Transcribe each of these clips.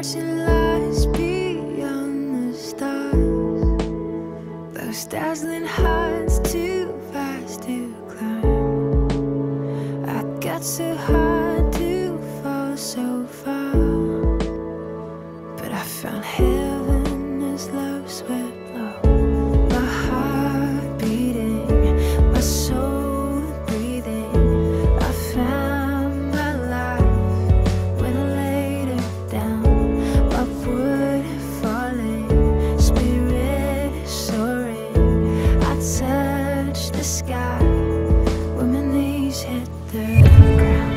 flashing lights beyond the stars, those dazzling heights too fast to climb. I got so high to fall so far, but I found heaven as love swept low. My heart beating, my soul breathing. I found my life when I laid it down. Upward falling, spirit soaring. I touched the sky when my knees hit the ground.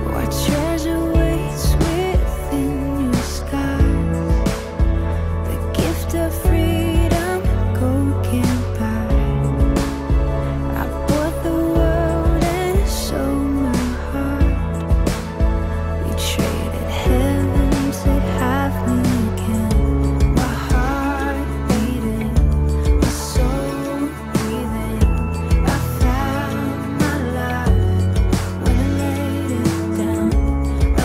What treasure waits within your skies? The gift of freedom gold can't buy. I bought the world and sold my heart. We traded heaven to have me again. My heart beating, my soul breathing. I found my life when I laid it down.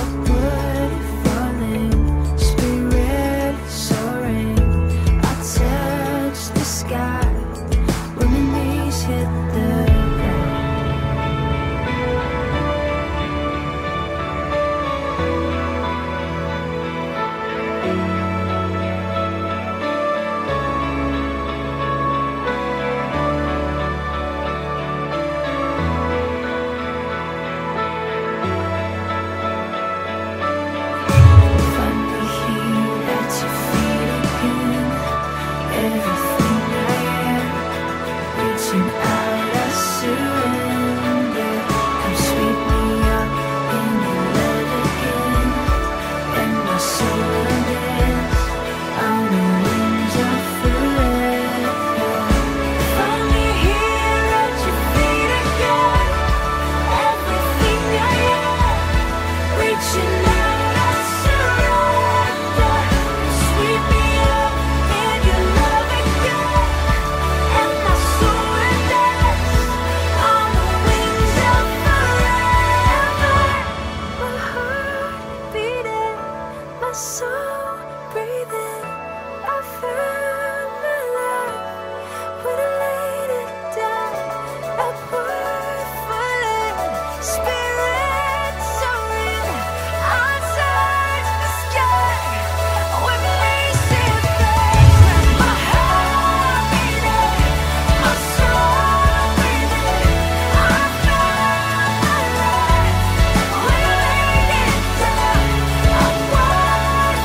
Upward falling, spirit soaring. I touched the sky when my knees hit the ground. Finally here at your feet again. Everything I am, reaching out, I surrender. Come sweep me up in your love again, and my soul unbends on the wings of forever. Finally here at your feet again. Everything I am, reaching out, I surrender. Sweep me up in your love again, and my soul unbends on the wings of forever. My heart beating, my soul breathing. I found my life when I laid it down. Upward falling, spirit soaring. I touched the sky when my knees hit the ground. My heart beating, my soul breathing. I found my life when I laid it down. Upward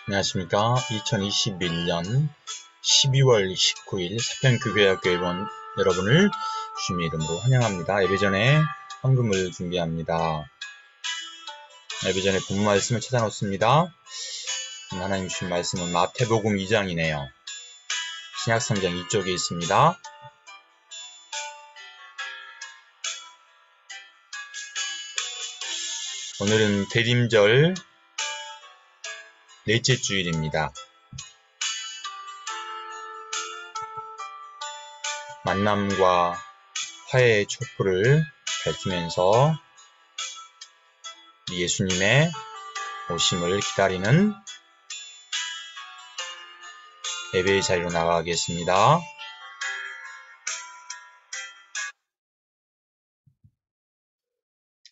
안녕하십니까. 2021년 12월 19일 사평교회학교 회원 여러분을 주님의 이름으로 환영합니다. 예배 전에 헌금을 준비합니다. 예배 전에 본문 말씀을 찾아놓습니다. 하나님 주신 말씀은 마태복음 2장이네요. 신약성경 이쪽에 있습니다. 오늘은 대림절 넷째 주일입니다. 만남과 화해의 촛불을 밝히면서 예수님의 오심을 기다리는 예배의 자리로 나가겠습니다.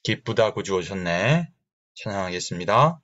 기쁘다 구주 오셨네. 찬양하겠습니다.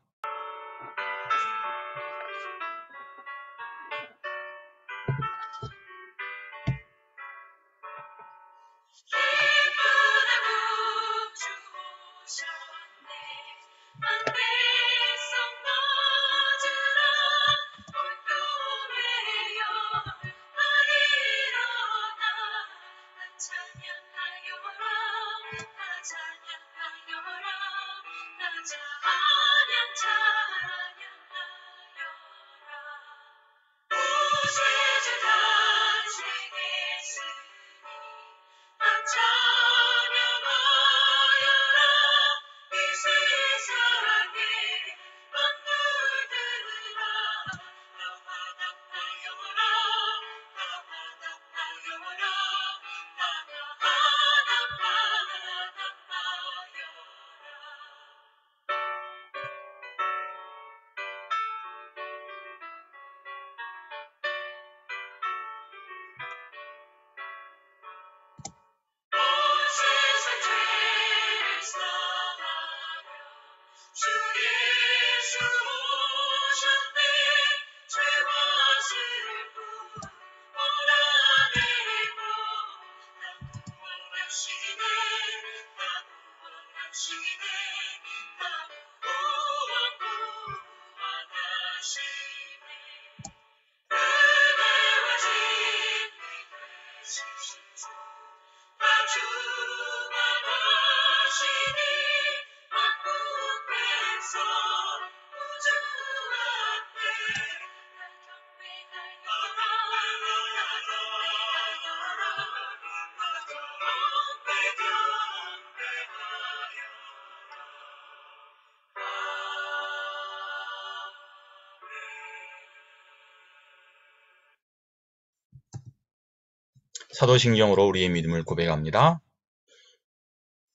사도신경으로 우리의 믿음을 고백합니다.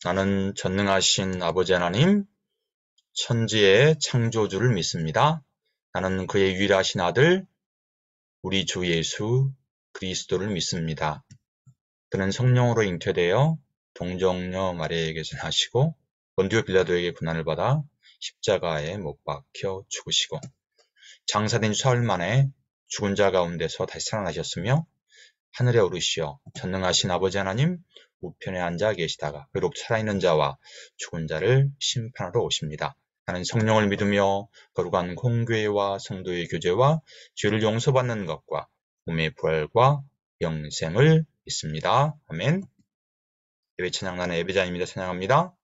나는 전능하신 아버지 하나님, 천지의 창조주를 믿습니다. 나는 그의 유일하신 아들, 우리 주 예수 그리스도를 믿습니다. 그는 성령으로 잉태되어 동정녀 마리아에게서 나시고 본디오 빌라도에게 고난을 받아 십자가에 못 박혀 죽으시고 장사된 주 사흘 만에 죽은 자 가운데서 다시 살아나셨으며 하늘에 오르시어 전능하신 아버지 하나님 우편에 앉아 계시다가 외롭 살아있는 자와 죽은 자를 심판하러 오십니다. 나는 성령을 믿으며 거룩한 공교회와 성도의 교제와 죄를 용서받는 것과 몸의 부활과 영생을 믿습니다. 아멘. 예배 찬양단의 예배자입니다. 찬양합니다.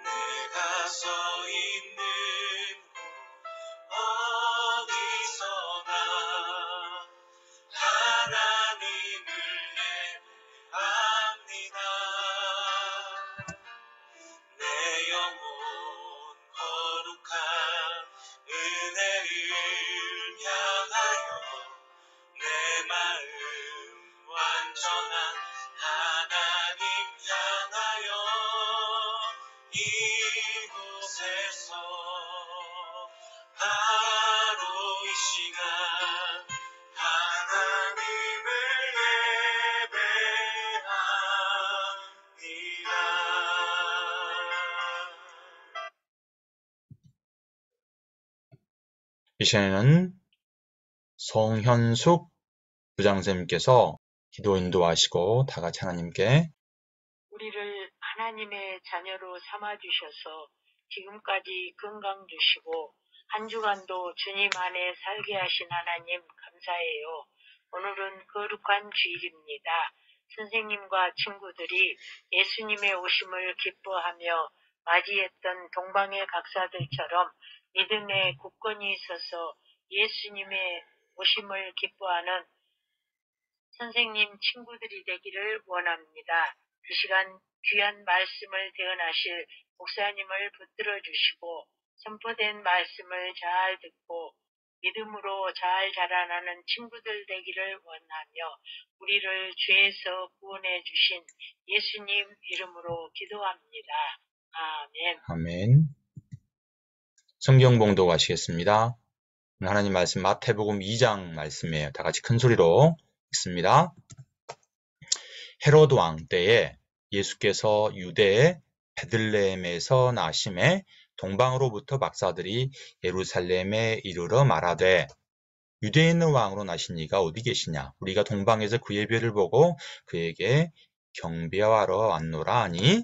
내가 서 있는 어디서나 하나님을 예배합니다. 내 영혼 거룩한 은혜를 향하여 내 마음 완전한 하나님 이 시간에는 송현숙 부장선생님께서 기도 인도하시고 다 같이 하나님께 우리를 하나님의 자녀로 삼아주셔서 지금까지 건강 주시고 한 주간도 주님 안에 살게 하신 하나님 감사해요. 오늘은 거룩한 주일입니다. 선생님과 친구들이 예수님의 오심을 기뻐하며 맞이했던 동방의 각사들처럼 믿음에 굳건히 있어서 예수님의 오심을 기뻐하는 선생님 친구들이 되기를 원합니다. 이 시간 귀한 말씀을 대언하실 목사님을 붙들어 주시고 선포된 말씀을 잘 듣고 믿음으로 잘 자라나는 친구들 되기를 원하며 우리를 죄에서 구원해 주신 예수님 이름으로 기도합니다. 아멘. 아멘. 성경 봉독하시겠습니다. 하나님 말씀 마태복음 2장 말씀이에요. 다 같이 큰 소리로 읽습니다. 헤롯 왕 때에 예수께서 유대의 베들레헴에서 나심에 동방으로부터 박사들이 예루살렘에 이르러 말하되 유대에 있는 왕으로 나신 이가 어디 계시냐? 우리가 동방에서 그의 별을 보고 그에게 경배하러 왔노라 하니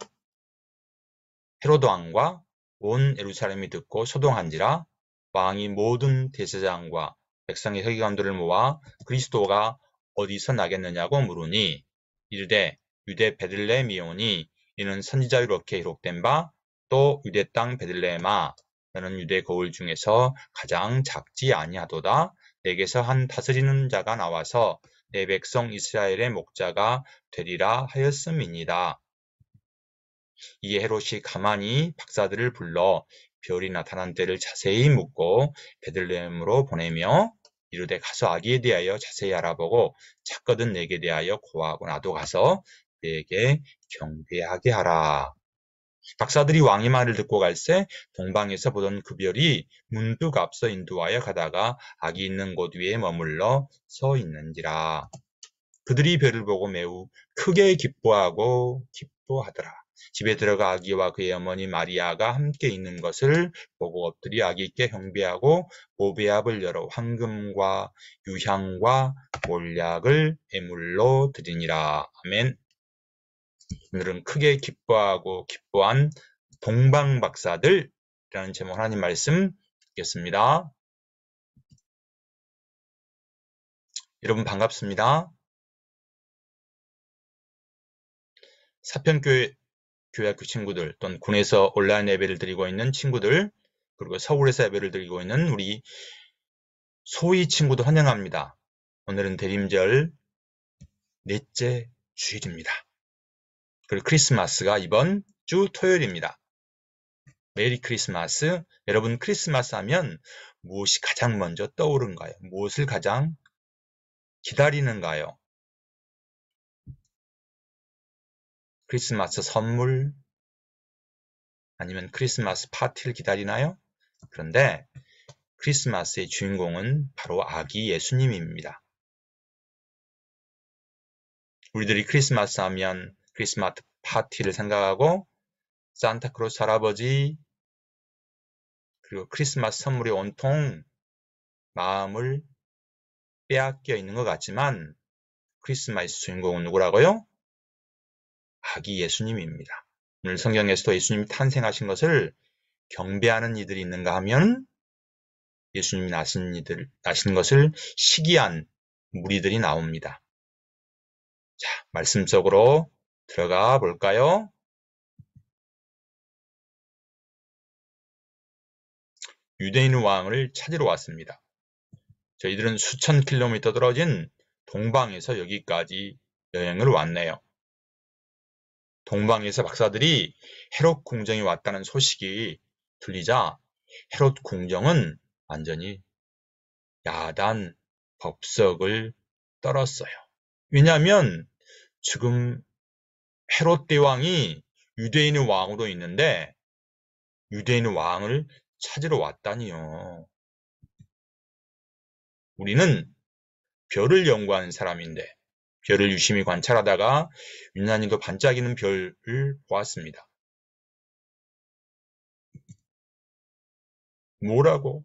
헤롯 왕과 온 예루살렘이 듣고 소동한지라 왕이 모든 대제사장과 백성의 서기관들을 모아 그리스도가 어디서 나겠느냐고 물으니 이르되 유대 베들레헴이오니 이는 선지자로 이렇게 기록된 바 또 유대 땅 베들레헴아 너는 유대 거울 중에서 가장 작지 아니하도다 내게서 한 다스리는 자가 나와서 내 백성 이스라엘의 목자가 되리라 하였음이니이다. 이에 헤롯이 가만히 박사들을 불러 별이 나타난 때를 자세히 묻고 베들레헴으로 보내며 이르되 가서 아기에 대하여 자세히 알아보고 찾거든 내게 대하여 고하고 나도 가서 그에게 경배하게 하라. 박사들이 왕의 말을 듣고 갈새 동방에서 보던 그 별이 문득 앞서 인도하여 가다가 아기 있는 곳 위에 머물러 서 있는지라. 그들이 별을 보고 매우 크게 기뻐하더라. 집에 들어가 아기와 그의 어머니 마리아가 함께 있는 것을 보고 엎드려 아기께 경배하고 모배압을 열어 황금과 유향과 몰약을 예물로 드리니라. 아멘. 오늘은 크게 기뻐한 동방박사들이라는 제목 하나님 말씀 읽겠습니다. 여러분 반갑습니다. 사평교회 교회학교 친구들 또는 군에서 온라인 예배를 드리고 있는 친구들 그리고 서울에서 예배를 드리고 있는 우리 소위 친구도 환영합니다. 오늘은 대림절 넷째 주일입니다. 그리고 크리스마스가 이번 주 토요일입니다. 메리 크리스마스. 여러분 크리스마스 하면 무엇이 가장 먼저 떠오른가요? 무엇을 가장 기다리는가요? 크리스마스 선물 아니면 크리스마스 파티를 기다리나요? 그런데 크리스마스의 주인공은 바로 아기 예수님입니다. 우리들이 크리스마스 하면 크리스마스 파티를 생각하고 산타크로스 할아버지 그리고 크리스마스 선물에 온통 마음을 빼앗겨 있는 것 같지만 크리스마스 주인공은 누구라고요? 아기 예수님입니다. 오늘 성경에서도 예수님이 탄생하신 것을 경배하는 이들이 있는가 하면 예수님이 나신 것을 시기한 무리들이 나옵니다. 자, 말씀 속으로 들어가 볼까요? 유대인 왕을 찾으러 왔습니다. 저희들은 수천 킬로미터 떨어진 동방에서 여기까지 여행을 왔네요. 동방에서 박사들이 헤롯 궁정에 왔다는 소식이 들리자 헤롯 궁정은 완전히 야단, 법석을 떨었어요. 왜냐하면 지금 헤롯 대왕이 유대인의 왕으로 있는데 유대인의 왕을 찾으러 왔다니요. 우리는 별을 연구하는 사람인데 별을 유심히 관찰하다가 유난히도 반짝이는 별을 보았습니다. 뭐라고?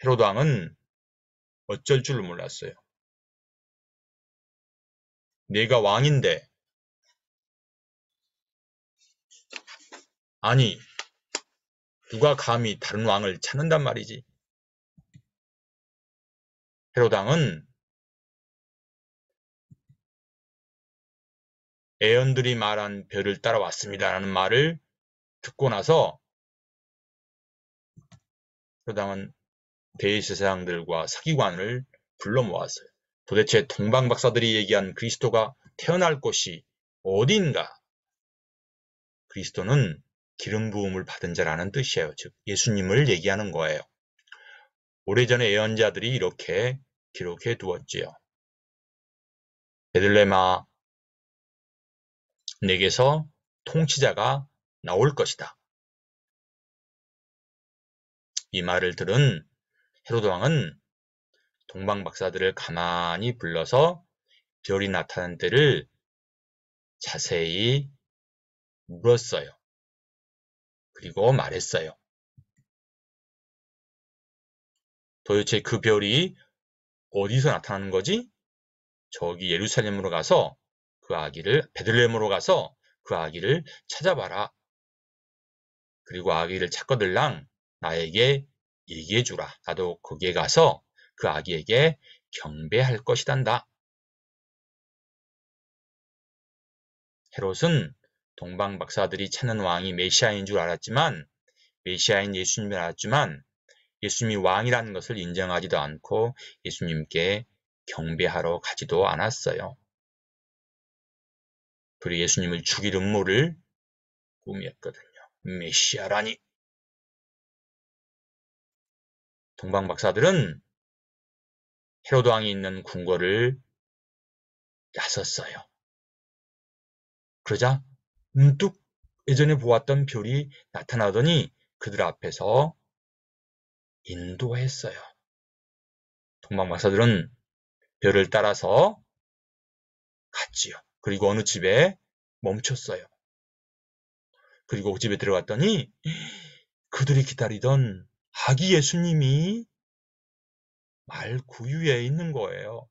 헤로드 왕은 어쩔 줄 몰랐어요. 내가 왕인데, 아니 누가 감히 다른 왕을 찾는단 말이지. 헤로드 왕은 애언들이 말한 별을 따라왔습니다라는 말을 듣고 나서 헤로드 왕은 대제사장들과 서기관을 불러 모았어요. 도대체 동방박사들이 얘기한 그리스도가 태어날 곳이 어디인가? 그리스도는 기름 부음을 받은 자라는 뜻이에요. 즉 예수님을 얘기하는 거예요. 오래전에 예언자들이 이렇게 기록해 두었지요. 베들레헴아, 내게서 통치자가 나올 것이다. 이 말을 들은 헤로드 왕은 동방박사들을 가만히 불러서 별이 나타난 때를 자세히 물었어요. 그리고 말했어요. 도대체 그 별이 어디서 나타나는 거지? 저기 예루살렘으로 가서 그 아기를, 베들레헴으로 가서 그 아기를 찾아봐라. 그리고 아기를 찾거들랑 나에게 얘기해 주라. 나도 거기에 가서 그 아기에게 경배할 것이단다. 헤롯은 동방박사들이 찾는 왕이 메시아인 줄 알았지만, 메시아인 예수님을 알았지만 예수님이 왕이라는 것을 인정하지도 않고 예수님께 경배하러 가지도 않았어요. 그리고 예수님을 죽일 음모를 꾸몄거든요. 메시아라니. 동방박사들은 헤로드 왕이 있는 궁궐을 나섰어요. 그러자 문득 예전에 보았던 별이 나타나더니 그들 앞에서 인도했어요. 동방박사들은 별을 따라서 갔지요. 그리고 어느 집에 멈췄어요. 그리고 그 집에 들어갔더니 그들이 기다리던 아기 예수님이 말 구유에 있는 거예요.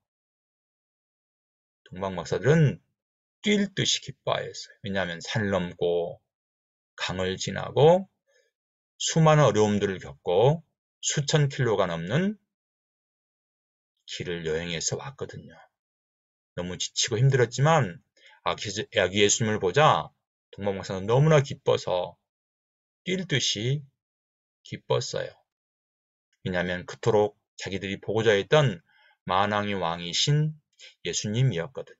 동방박사들은 뛸 듯이 기뻐하였어요. 왜냐하면 산을 넘고 강을 지나고 수많은 어려움들을 겪고 수천 킬로가 넘는 길을 여행해서 왔거든요. 너무 지치고 힘들었지만 아기 예수님을 보자 동방박사는 너무나 기뻐서 뛸 듯이 기뻤어요. 왜냐하면 그토록 자기들이 보고자 했던 만왕의 왕이신 예수님이었거든요.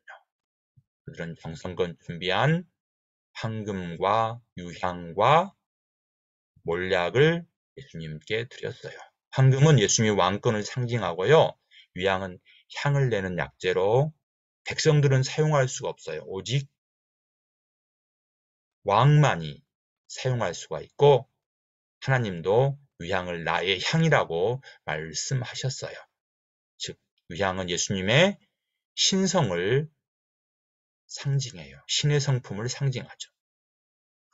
그들은 정성껏 준비한 황금과 유향과 몰약을 예수님께 드렸어요. 황금은 예수님의 왕권을 상징하고요. 유향은 향을 내는 약재로 백성들은 사용할 수가 없어요. 오직 왕만이 사용할 수가 있고 하나님도 유향을 나의 향이라고 말씀하셨어요. 즉 유향은 예수님의 신성을 상징해요. 신의 성품을 상징하죠.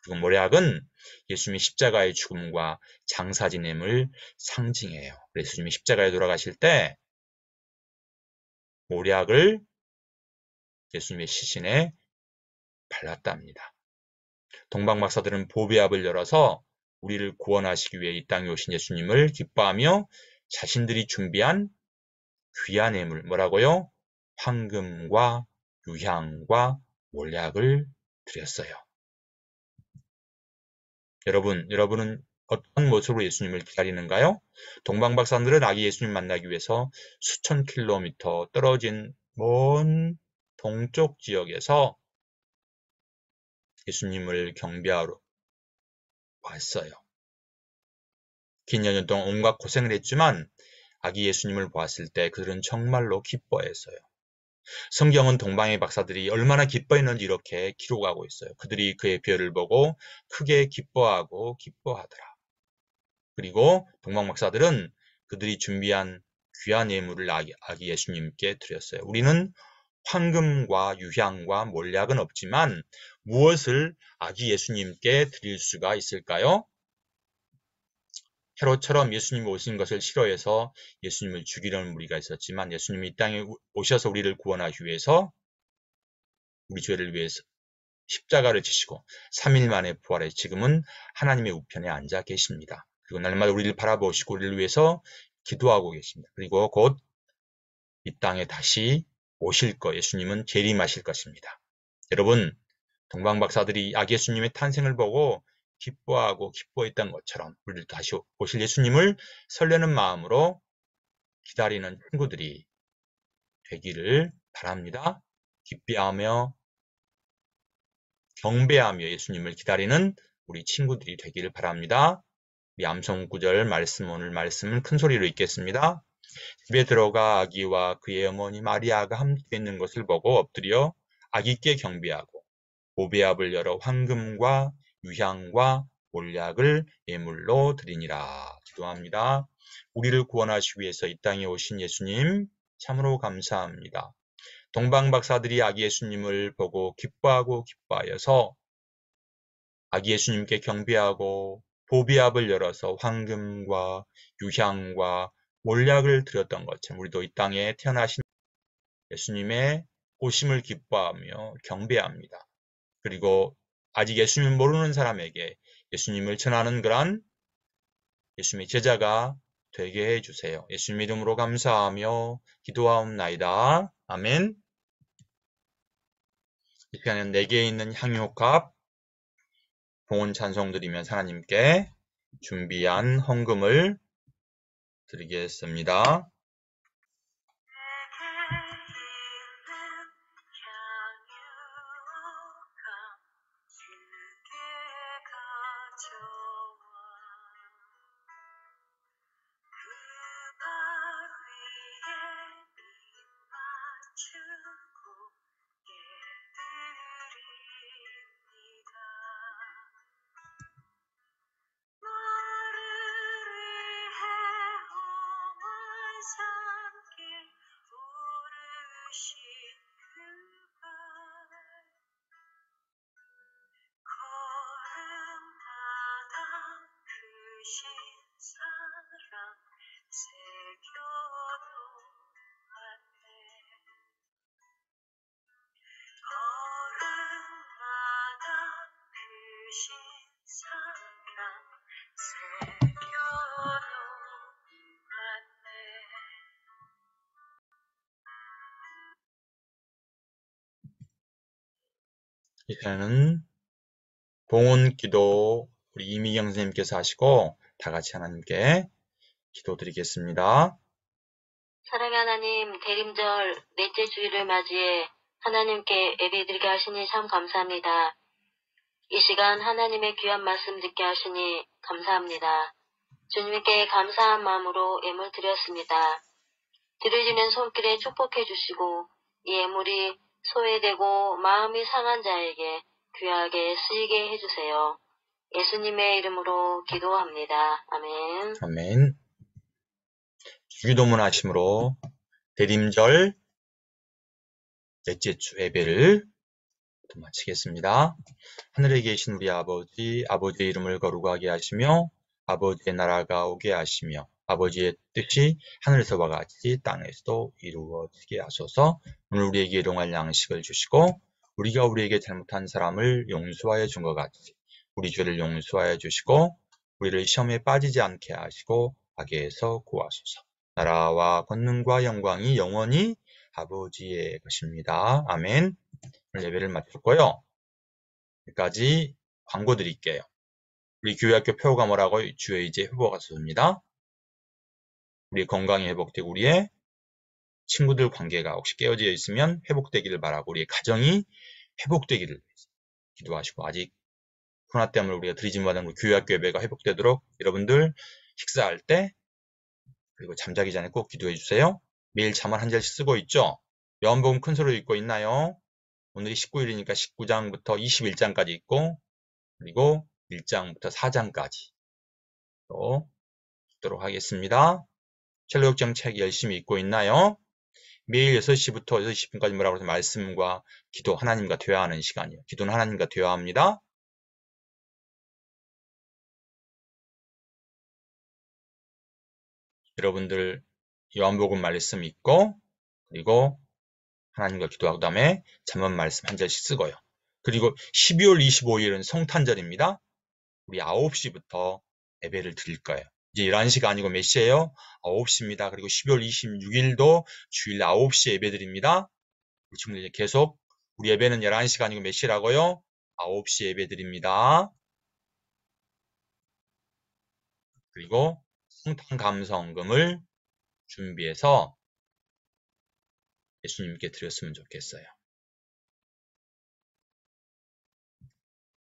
그리고 몰약은 예수님의 십자가의 죽음과 장사 지냄을 상징해요. 그래서 예수님이 십자가에 돌아가실 때 몰약을 예수님의 시신에 발랐답니다. 동방박사들은 보배압을 열어서 우리를 구원하시기 위해 이 땅에 오신 예수님을 기뻐하며 자신들이 준비한 귀한 예물, 뭐라고요? 황금과 유향과 몰약을 드렸어요. 여러분은 어떤 모습으로 예수님을 기다리는가요? 동방박사들은 아기 예수님 만나기 위해서 수천 킬로미터 떨어진 먼 동쪽 지역에서 예수님을 경배하러 왔어요. 긴 년 동안 온갖 고생을 했지만 아기 예수님을 보았을 때 그들은 정말로 기뻐했어요. 성경은 동방의 박사들이 얼마나 기뻐했는지 이렇게 기록하고 있어요. 그들이 그의 별을 보고 크게 기뻐하고 기뻐하더라. 그리고 동방 박사들은 그들이 준비한 귀한 예물을 아기 예수님께 드렸어요. 우리는 황금과 유향과 몰약은 없지만 무엇을 아기 예수님께 드릴 수가 있을까요? 헤롯처럼 예수님이 오신 것을 싫어해서 예수님을 죽이려는 무리가 있었지만 예수님이 이 땅에 오셔서 우리를 구원하기 위해서 우리 죄를 위해서 십자가를 지시고 3일 만에 부활해 지금은 하나님의 우편에 앉아 계십니다. 그리고 날마다 우리를 바라보시고 우리를 위해서 기도하고 계십니다. 그리고 곧 이 땅에 다시 오실 거 예수님은 재림하실 것입니다. 여러분, 동방박사들이 아기 예수님의 탄생을 보고 기뻐하고 기뻐했던 것처럼 우리를 다시 오실 예수님을 설레는 마음으로 기다리는 친구들이 되기를 바랍니다. 기뻐하며 경배하며 예수님을 기다리는 우리 친구들이 되기를 바랍니다. 우리 암송 구절 말씀, 오늘 말씀은 큰 소리로 읽겠습니다. 집에 들어가 아기와 그의 어머니 마리아가 함께 있는 것을 보고 엎드려 아기께 경배하고 보배압을 열어 황금과 유향과 몰약을 예물로 드리니라. 기도합니다. 우리를 구원하시기 위해서 이 땅에 오신 예수님 참으로 감사합니다. 동방박사들이 아기 예수님을 보고 기뻐하고 기뻐하여서 아기 예수님께 경배하고 보배압을 열어서 황금과 유향과 몰약을 드렸던 것처럼 우리도 이 땅에 태어나신 예수님의 오심을 기뻐하며 경배합니다. 그리고 아직 예수님을 모르는 사람에게 예수님을 전하는 그런 예수님의 제자가 되게 해주세요. 예수님 이름으로 감사하며 기도하옵나이다. 아멘. 이 시간에는 내게 있는 향유값 봉헌 찬송 드리면서 하나님께 준비한 헌금을 드리겠습니다. 이제는 봉헌 기도 우리 이미경 선생님께서 하시고 다 같이 하나님께 기도 드리겠습니다. 사랑의 하나님, 대림절 넷째 주일을 맞이해 하나님께 예배드리게 하시니 참 감사합니다. 이 시간 하나님의 귀한 말씀 듣게 하시니 감사합니다. 주님께 감사한 마음으로 예물 드렸습니다. 드려지는 손길에 축복해 주시고 이 예물이 소외되고 마음이 상한 자에게 귀하게 쓰이게 해주세요. 예수님의 이름으로 기도합니다. 아멘. 아멘. 주기도문 하심으로 대림절 넷째 주 예배를 마치겠습니다. 하늘에 계신 우리 아버지, 아버지의 이름을 거룩하게 하시며 아버지의 나라가 오게 하시며 아버지의 뜻이 하늘에서와 같이 땅에서도 이루어지게 하소서. 오늘 우리에게 일용할 양식을 주시고 우리가 우리에게 잘못한 사람을 용서하여 준 것 같이 우리 죄를 용서하여 주시고 우리를 시험에 빠지지 않게 하시고 악에서 구하소서. 나라와 권능과 영광이 영원히 아버지의 것입니다. 아멘. 오늘 예배를 마쳤고요. 여기까지 광고 드릴게요. 우리 교회학교 표어가 뭐라고? 주의 이제 회복하소서입니다. 우리의 건강이 회복되고 우리의 친구들 관계가 혹시 깨어져 있으면 회복되기를 바라고 우리의 가정이 회복되기를 기도하시고 아직 코로나 때문에 우리가 드리지 못하는 교회학교 예배가 회복되도록 여러분들 식사할 때 그리고 잠자기 전에 꼭 기도해 주세요. 매일 잠을 한 절씩 쓰고 있죠? 요한복음 큰 소리로 읽고 있나요? 오늘이 19일이니까 19장부터 21장까지 있고 그리고 1장부터 4장까지 또 읽도록 하겠습니다. 첼로 역정 책 열심히 읽고 있나요? 매일 6시부터 6시 10분까지 뭐라고 해서 말씀과 기도 하나님과 대화하는 시간이에요. 기도는 하나님과 대화합니다. 여러분들 요한복음 말씀 읽고 그리고 하나님과 기도하고 그다음에 잠언 말씀 한 절씩 쓰고요. 그리고 12월 25일은 성탄절입니다. 우리 9시부터 예배를 드릴 거예요. 이제 11시가 아니고 몇 시예요? 9시입니다. 그리고 12월 26일도 주일 9시에 예배 드립니다. 우리 친구들 계속 우리 예배는 11시가 아니고 몇 시라고요? 9시 예배 드립니다. 그리고 성탄 감성금을 준비해서 예수님께 드렸으면 좋겠어요.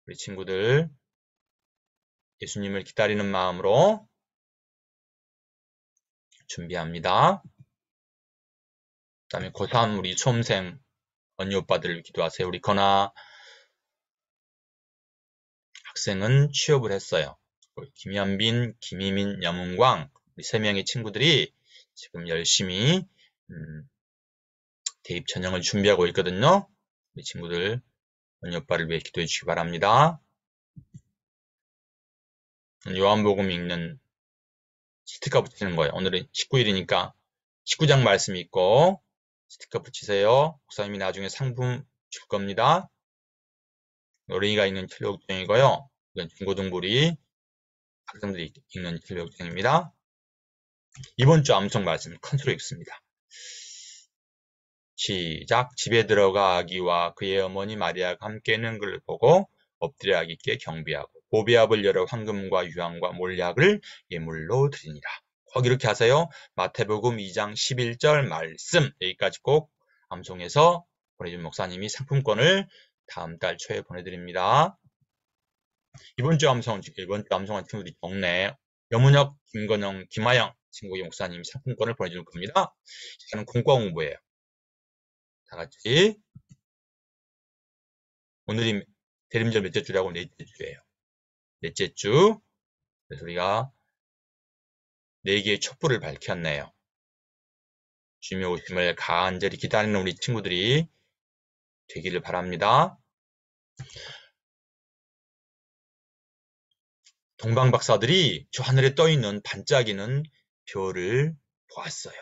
우리 친구들 예수님을 기다리는 마음으로 준비합니다. 그 다음에 고3 우리 수험생 언니 오빠들 기도하세요. 우리 건아 학생은 취업을 했어요. 김현빈, 김희민, 염은광 우리 3명의 친구들이 지금 열심히 대입 전형을 준비하고 있거든요. 우리 친구들 언니 오빠를 위해 기도해 주시기 바랍니다. 요한복음 읽는 스티커 붙이는 거예요. 오늘은 19일이니까 19장 말씀 읽고 스티커 붙이세요. 목사님이 나중에 상품 줄 겁니다. 어린이가 읽는 천리옥정이고요. 이건 중고등부리 학생들이 읽는 천리옥정입니다. 이번 주 암송 말씀 큰 소리 읽습니다. 시작. 집에 들어가 아기와 그의 어머니 마리아가 함께 있는 것을 보고 엎드려 아기께 경배하고 보배압을 열어 황금과 유황과 몰약을 예물로 드리니라. 꼭 이렇게 하세요. 마태복음 2장 11절 말씀 여기까지 꼭 암송해서 보내준 목사님이 상품권을 다음 달 초에 보내드립니다. 이번 주 암송한 친구들이 적네. 여문혁, 김건영, 김하영 친구의 목사님이 상품권을 보내줄 겁니다. 저는 공과 공부예요. 다 같이 오늘이 대림절 몇째 주라고 넷째 주예요. 넷째 주. 그래서 우리가 4개의 촛불을 밝혔네요. 주님의 오심을 간절히 기다리는 우리 친구들이 되기를 바랍니다. 동방박사들이 저 하늘에 떠있는 반짝이는 별을 보았어요.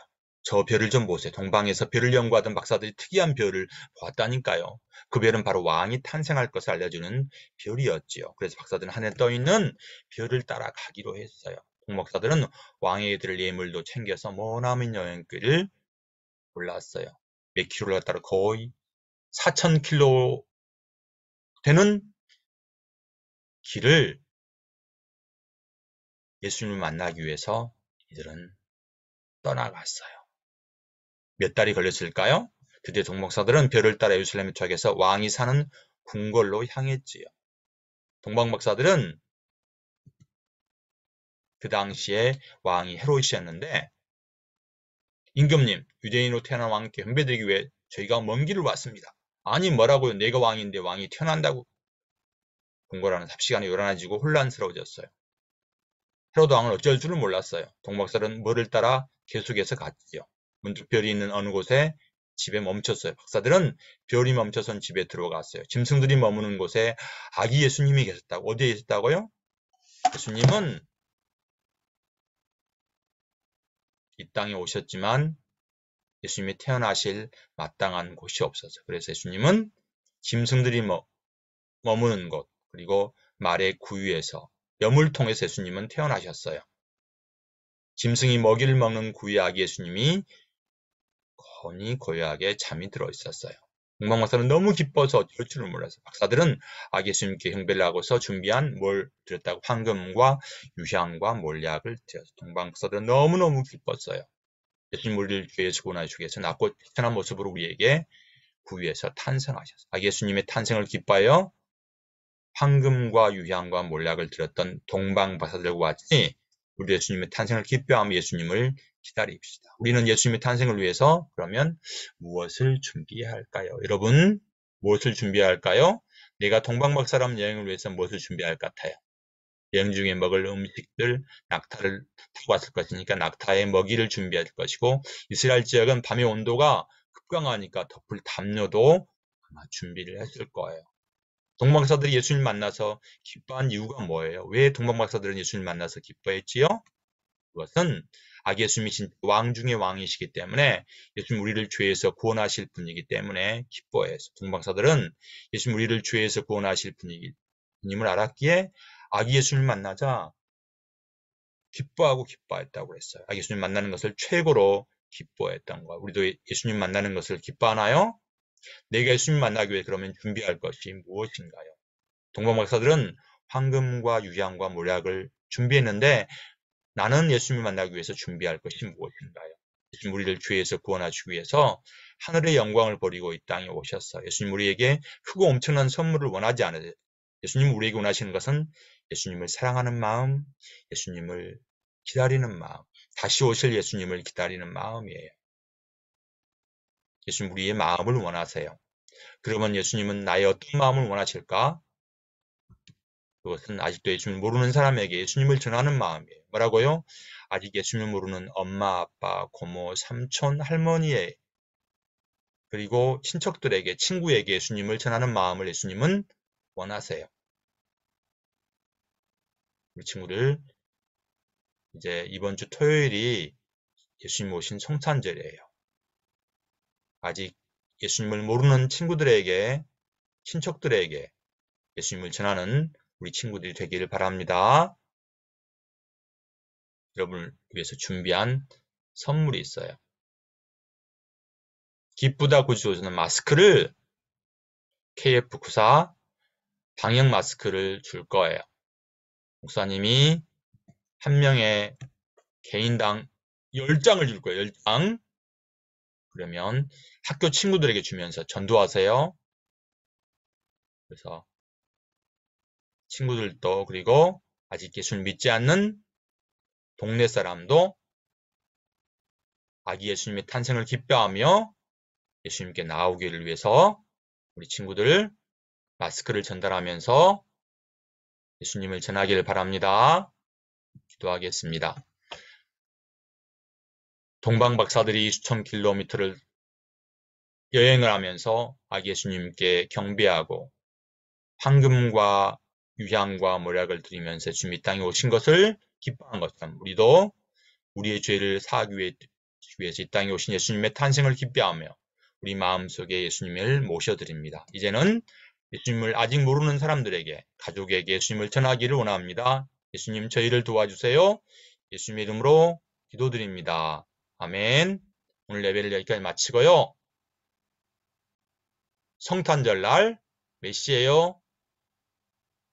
저 별을 좀 보세요. 동방에서 별을 연구하던 박사들이 특이한 별을 보았다니까요. 그 별은 바로 왕이 탄생할 것을 알려주는 별이었지요. 그래서 박사들은 하늘에 떠있는 별을 따라가기로 했어요. 동박사들은 왕에게 드릴 예물도 챙겨서 머나먼 여행길을 올랐어요. 몇 킬로를 따라 거의 4,000킬로 되는 길을 예수님을 만나기 위해서 이들은 떠나갔어요. 몇 달이 걸렸을까요? 드디어 동박사들은 별을 따라 예루살렘에 도착해서 왕이 사는 궁궐로 향했지요. 동방박사들은 그 당시에 왕이 헤롯이었는데 임금님, 유대인으로 태어난 왕께 훈배드리기 위해 저희가 먼 길을 왔습니다. 아니 뭐라고요? 내가 왕인데 왕이 태어난다고. 궁궐안은 삽시간에 요란해지고 혼란스러워졌어요. 헤롯 왕은 어쩔 줄을 몰랐어요. 동박사들은 뭐를 따라 계속해서 갔지요. 문득 별이 있는 어느 곳에 집에 멈췄어요. 박사들은 별이 멈춰선 집에 들어갔어요. 짐승들이 머무는 곳에 아기 예수님이 계셨다고. 어디에 계셨다고요? 예수님은 이 땅에 오셨지만 예수님이 태어나실 마땅한 곳이 없어서 그래서 예수님은 짐승들이 머무는 곳 그리고 말의 구유에서 염을 통해서 예수님은 태어나셨어요. 짐승이 먹이를 먹는 구유의 아기 예수님이 건히 고요하게 잠이 들어 있었어요. 동방박사는 너무 기뻐서 어쩔 줄을 몰랐어요. 박사들은 아기 예수님께 경배를 하고서 준비한 뭘 드렸다고 황금과 유향과 몰약을 드렸어요. 동방박사들은 너무너무 기뻤어요. 예수님 우리를 죄에서 구원하여 주기 위해서 낮고 태어난 모습으로 우리에게 구유에서 탄생하셨어요. 아기 예수님의 탄생을 기뻐하여 황금과 유향과 몰약을 드렸던 동방박사들과 같이 우리 예수님의 탄생을 기뻐하며 예수님을 기다립시다. 우리는 예수님의 탄생을 위해서 그러면 무엇을 준비해야 할까요? 여러분 무엇을 준비해야 할까요? 내가 동방박사람 여행을 위해서 무엇을 준비해야 할 것 같아요? 여행 중에 먹을 음식들, 낙타를 타고 왔을 것이니까 낙타의 먹이를 준비할 것이고 이스라엘 지역은 밤의 온도가 급강하니까 덮을 담요도 아마 준비를 했을 거예요. 동방박사들이 예수님 만나서 기뻐한 이유가 뭐예요? 왜 동방박사들은 예수님 만나서 기뻐했지요? 그것은 아기 예수님이 왕 중의 왕이시기 때문에 예수님 우리를 죄에서 구원하실 분이기 때문에 기뻐해서 동방사들은 예수님 우리를 죄에서 구원하실 분임을 알았기에 아기 예수님 만나자 기뻐했다고 그랬어요. 아기 예수님 만나는 것을 최고로 기뻐했던 거예요. 우리도 예수님 만나는 것을 기뻐하나요? 내가 예수님 만나기 위해 그러면 준비할 것이 무엇인가요? 동방박사들은 황금과 유향과 모략을 준비했는데 나는 예수님을 만나기 위해서 준비할 것이 무엇인가요? 예수님 우리를 죄에서 구원하시기 위해서 하늘의 영광을 버리고 이 땅에 오셨어요. 예수님 우리에게 크고 엄청난 선물을 원하지 않으세요. 예수님 우리에게 원하시는 것은 예수님을 사랑하는 마음, 예수님을 기다리는 마음, 다시 오실 예수님을 기다리는 마음이에요. 예수님 우리의 마음을 원하세요. 그러면 예수님은 나의 어떤 마음을 원하실까? 그것은 아직도 예수님을 모르는 사람에게 예수님을 전하는 마음이에요. 뭐라고요? 아직 예수님을 모르는 엄마, 아빠, 고모, 삼촌, 할머니에 그리고 친척들에게, 친구에게 예수님을 전하는 마음을 예수님은 원하세요. 우리 친구들 이제 이번 주 토요일이 예수님 오신 성탄절이에요. 아직 예수님을 모르는 친구들에게, 친척들에게 예수님을 전하는 우리 친구들이 되기를 바랍니다. 여러분을 위해서 준비한 선물이 있어요. 기쁘다 구주로서는 마스크를 KF94 방역 마스크를 줄 거예요. 목사님이 한 명의 개인당 10장을 줄 거예요. 10장. 그러면 학교 친구들에게 주면서 전도하세요. 그래서 친구들도 그리고 아직 예수를 믿지 않는 동네 사람도 아기 예수님의 탄생을 기뻐하며 예수님께 나오기를 위해서 우리 친구들 마스크를 전달하면서 예수님을 전하기를 바랍니다. 기도하겠습니다. 동방박사들이 수천 킬로미터를 여행을 하면서 아기 예수님께 경배하고 황금과 유향과 모략을 드리면서 예수님이 이 땅에 오신 것을 기뻐한 것처럼 우리도 우리의 죄를 사하기 위해서 이 땅에 오신 예수님의 탄생을 기뻐하며 우리 마음속에 예수님을 모셔드립니다. 이제는 예수님을 아직 모르는 사람들에게, 가족에게 예수님을 전하기를 원합니다. 예수님 저희를 도와주세요. 예수님의 이름으로 기도드립니다. 아멘. 오늘 예배를 여기까지 마치고요. 성탄절날 몇 시에요?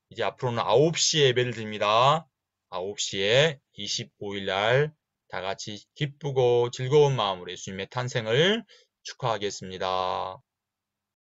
이제 앞으로는 9시에 예배를 드립니다. 9시에 25일날 다 같이 기쁘고 즐거운 마음으로 예수님의 탄생을 축하하겠습니다.